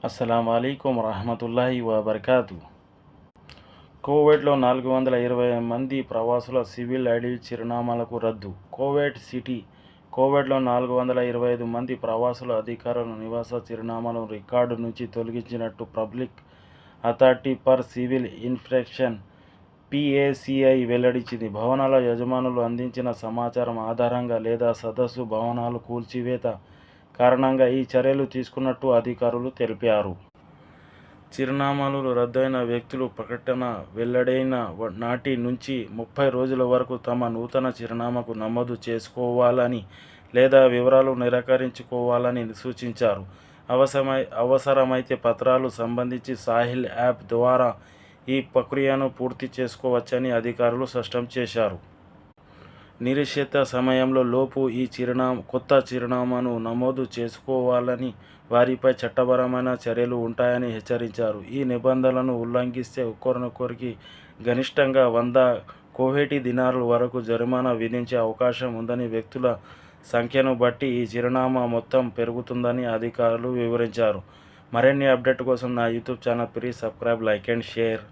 అస్సలాము అలైకుం వరహమతుల్లాహి వబర్కాతు. కోవిడ్లో 420 మంది ప్రవాసుల సివిల్ ఐడి చిరునామాలకు రద్దు. కోవిడ్ సిటీ కోవిడ్లో 425 మంది ప్రవాసుల అధికారుల నివాస చిరునామాలను రికార్డు నుంచి తొలగించినట్టు public authority for civil inspection PACI వెల్లడించింది. భవనాల యజమానులు అందించిన సమాచారం ఆధారంగా లేదా సదస్సు భవనాలు కూల్చివేత కారణంగా ఈ చర్యలు తీసుకున్నట్టు అధికారులు తెలిపారు. చిరునామాలు రద్దయిన వ్యక్తులు ప్రకటన వెల్లడైన నాటి నుంచి 30 రోజుల వరకు తమ నూతన చిరునామాకు నమోదు చేసుకోవాలని లేదా వివరాలు నిరాకరించుకోవాలని సూచించారు. అవసరమైతే పత్రాలు సంబంధించి సాహిల్ యాప్ ద్వారా ఈ ప్రక్రియను పూర్తి చేసుకోవచ్చని అధికారులు స్పష్టం చేశారు. నిశ్చిత సమయంలో లోపు ఈ కొత్త చిరునామాను నమోదు చేసుకోవాలని, వారిపై చట్టపరమైన చర్యలు ఉంటాయని హెచ్చరించారు. ఈ నిబంధనలను ఉల్లంఘిస్తే ఒకరినొకరికి గరిష్టంగా 100 కువైటీ దినార్ల వరకు జరిమానా విధించే అవకాశం ఉందని, వ్యక్తుల సంఖ్యను బట్టి ఈ చిరునామా మొత్తం పెరుగుతుందని అధికారులు వివరించారు. మరిన్ని అప్డేట్ కోసం నా YouTube channel please subscribe, like and share.